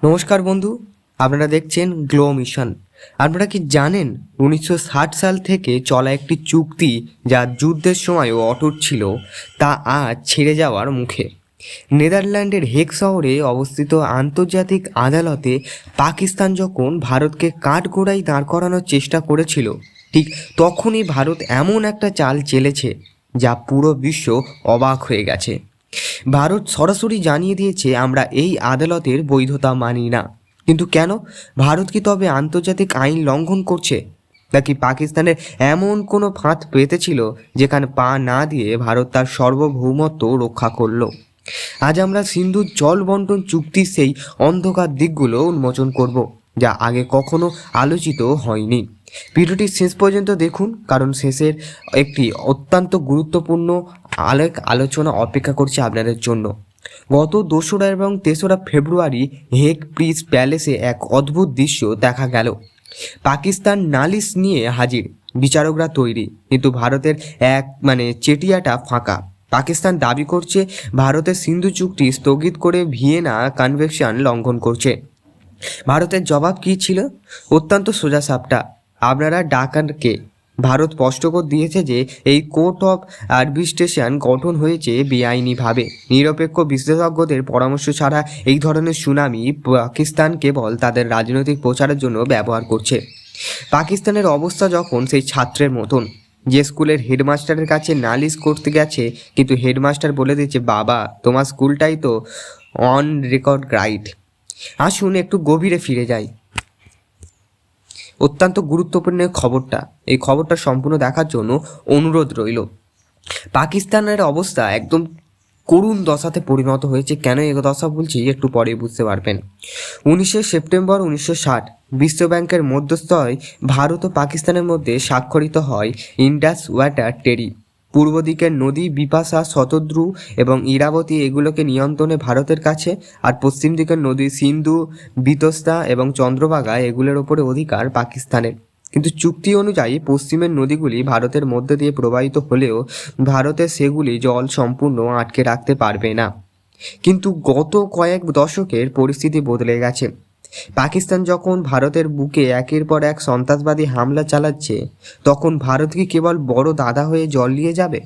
নমস্কার বন্ধু, আপনারা দেখছেন গ্লো মিশন। আপনারা কি জানেন 1960 সাল থেকে চলা একটি চুক্তি যা যুদ্ধের সময়ও অটুট ছিল, তা আজ ছেড়ে যাওয়ার মুখে। নেদারল্যান্ডের হেগ শহরে অবস্থিত আন্তর্জাতিক আদালতে পাকিস্তান যখন ভারতকে কাঠগড়ায় দাঁড় করানোর চেষ্টা করেছিল, ঠিক তখনই ভারত এমন একটা চাল চেলেছে যা পুরো বিশ্ব অবাক হয়ে গেছে। ভারত সরাসরি জানিয়ে দিয়েছে, আমরা এই আদালতের বৈধতা মানি না। কিন্তু কেন? ভারত কি তবে আন্তর্জাতিক আইন লঙ্ঘন করছে, নাকি পাকিস্তানের এমন কোনো ফাঁদ পেতেছিল যেখানে পা না দিয়ে ভারত তার সার্বভৌমত্ব রক্ষা করলো? আজ আমরা সিন্ধুর জল বন্টন চুক্তির সেই অন্ধকার দিকগুলো উন্মোচন করব, যা আগে কখনো আলোচিত হয়নি। ভিডিওটি শেষ পর্যন্ত দেখুন, কারণ শেষের একটি অত্যন্ত গুরুত্বপূর্ণ আলোচনা অপেক্ষা করছে আপনাদের জন্য। গত 2রা এবং 3রা ফেব্রুয়ারি হেগ পিস প্যালেসে এক অদ্ভুত দৃশ্য দেখা গেল। পাকিস্তান নালিশ নিয়ে হাজির, বিচারকরা তৈরি, কিন্তু ভারতের চেটিয়াটা ফাঁকা। পাকিস্তান দাবি করছে ভারতের সিন্ধু চুক্তি স্থগিত করে ভিয়েনা কনভেনশন লঙ্ঘন করছে। ভারতের জবাব কী ছিল? অত্যন্ত সোজাসাপটা, আপনারা ডাকান কে? ভারত স্পষ্ট করে দিয়েছে যে এই কোর্ট অফ আরবিট্রেশন গঠন হয়েছে বেআইনিভাবে। নিরপেক্ষ বিশেষজ্ঞদের পরামর্শ ছাড়া এই ধরনের শুনানি পাকিস্তান কেবল তাদের রাজনৈতিক প্রচারের জন্য ব্যবহার করছে। পাকিস্তানের অবস্থা যখন সেই ছাত্রের মতন, যে স্কুলের হেডমাস্টারের কাছে নালিশ করতে গেছে, কিন্তু হেডমাস্টার বলে দিচ্ছে, বাবা তোমার স্কুলটাই তো অন রেকর্ড রাইট। আসুন একটু গভীরে ফিরে যাই। অত্যন্ত গুরুত্বপূর্ণ এই খবরটা সম্পূর্ণ দেখার জন্য অনুরোধ রইল। পাকিস্তানের অবস্থা একদম করুণ দশাতে পরিণত হয়েছে। কেন এই দশা বলছি একটু পরে বুঝতে পারবেন। 19শে সেপ্টেম্বর 1960 বিশ্বব্যাংকের মধ্যস্থতায় ভারত ও পাকিস্তানের মধ্যে স্বাক্ষরিত হয় ইন্ডাস ওয়াটার ট্রেটি। পূর্ব দিকের নদী বিপাশা, শতদ্রু এবং ইরাবতী এগুলোকে নিয়ন্ত্রণে ভারতের কাছে, আর পশ্চিম দিকের নদী সিন্ধু, বিতস্তা এবং চন্দ্রভাগা এগুলোর ওপরে অধিকার পাকিস্তানের। কিন্তু চুক্তি অনুযায়ী পশ্চিমের নদীগুলি ভারতের মধ্যে দিয়ে প্রবাহিত হলেও ভারতে সেগুলি জল সম্পূর্ণ আটকে রাখতে পারবে না। কিন্তু গত কয়েক দশকের পরিস্থিতি বদলে গেছে। পাকিস্তান যখন ভারতের বুকে একের পর এক সন্ত্রাসবাদী হামলা চালাচ্ছে, তখন ভারত কি কেবল বড় দাদা হয়ে জল নিয়ে যাবে?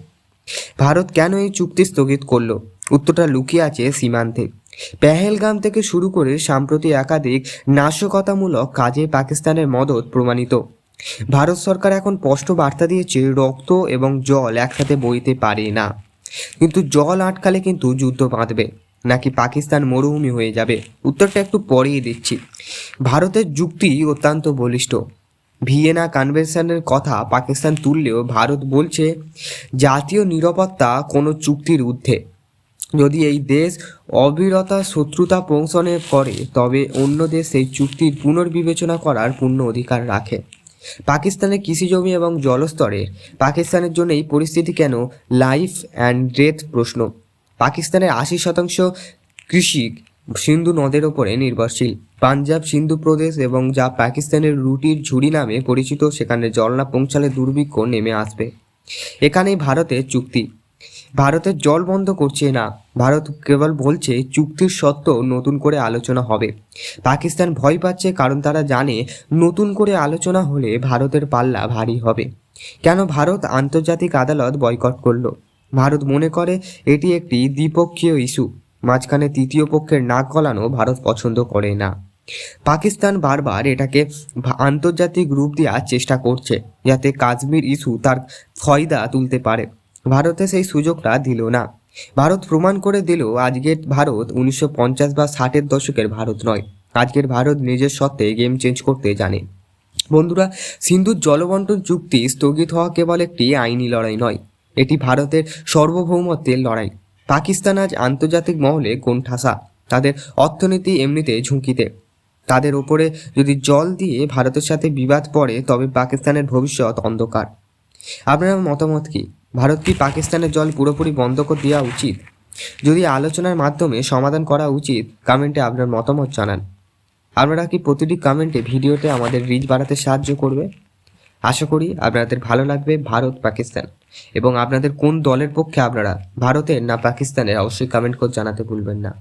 ভারত কেন এই চুক্তি স্থগিত করলো? উত্তরটা লুকিয়ে আছে সীমান্তে। পেহেলগাম থেকে শুরু করে সাম্প্রতিক একাধিক নাশকতামূলক কাজে পাকিস্তানের মদত প্রমাণিত। ভারত সরকার এখন স্পষ্ট বার্তা দিয়েছে, রক্ত এবং জল একসাথে বইতে পারে না। কিন্তু জল আটকালে কিন্তু যুদ্ধ বাঁধবে, নাকি পাকিস্তান মরুভূমি হয়ে যাবে? উত্তরটা একটু পরেই দিচ্ছি। ভারতের যুক্তি অত্যন্ত বলিষ্ঠ। ভিয়েনা কনভেনশনের কথা পাকিস্তান তুললেও ভারত বলছে, জাতীয় নিরাপত্তা কোনো চুক্তির ঊর্ধ্বে। যদি এই দেশ অবিরতা শত্রুতা পোষণে করে, তবে অন্য দেশ সেই চুক্তির পুনর্বিবেচনা করার পূর্ণ অধিকার রাখে। পাকিস্তানের কৃষিজমি এবং জলস্তরে পাকিস্তানের জন্য এই পরিস্থিতি কেন? লাইফ অ্যান্ড ডেথ প্রশ্ন। পাকিস্তানের 80% কৃষি সিন্ধু নদের ওপরে নির্ভরশীল। পাঞ্জাব, সিন্ধু প্রদেশ এবং যা পাকিস্তানের রুটির ঝুড়ি নামে পরিচিত, সেখানে জল না পৌঁছালে দুর্ভিক্ষ নেমে আসবে। এখানেই ভারতের চুক্তি। ভারতের জল বন্ধ করছে না, ভারত কেবল বলছে চুক্তির সত্ত্বেও নতুন করে আলোচনা হবে। পাকিস্তান ভয় পাচ্ছে, কারণ তারা জানে নতুন করে আলোচনা হলে ভারতের পাল্লা ভারী হবে। কেন ভারত আন্তর্জাতিক আদালত বয়কট করলো? ভারত মনে করে এটি একটি দ্বিপক্ষীয় ইস্যু। মাঝখানে তৃতীয় পক্ষের নাক গলানো ভারত পছন্দ করে না। পাকিস্তান বারবার এটাকে আন্তর্জাতিক রূপ দেওয়ার চেষ্টা করছে, যাতে কাশ্মীর ইস্যু তার ফয়দা তুলতে পারে। ভারতে সেই সুযোগটা দিল না। ভারত প্রমাণ করে দিল, আজকের ভারত 1950 বা 60-এর দশকের ভারত নয়। আজকের ভারত নিজের সত্ত্বে গেম চেঞ্জ করতে জানে। বন্ধুরা, সিন্ধুর জলবন্টন চুক্তি স্থগিত হওয়া কেবল একটি আইনি লড়াই নয়, এটি ভারতের সার্বভৌমত্বের লড়াই। পাকিস্তান আজ আন্তর্জাতিক মহলে কোণঠাসা, তাদের অর্থনীতি এমনিতে ঝুঁকিতে। তাদের ওপরে যদি জল দিয়ে ভারতের সাথে বিবাদ পড়ে, তবে পাকিস্তানের ভবিষ্যৎ অন্ধকার। আপনার মতামত কি? ভারত কি পাকিস্তানের জল পুরোপুরি বন্ধ করে দেওয়া উচিত? যদি আলোচনার মাধ্যমে সমাধান করা উচিত, কমেন্টে আপনার মতামত জানান। আপনারা কি প্রতিটি কমেন্টে ভিডিওতে আমাদের রিচ বাড়াতে সাহায্য করবে? আশা করি আপনাদের ভালো লাগবে ভারত পাকিস্তান, এবং আপনাদের কোন দলের পক্ষে আপনারা, ভারতের না পাকিস্তানের, অবশ্যই কমেন্ট করে জানাতে ভুলবেন না।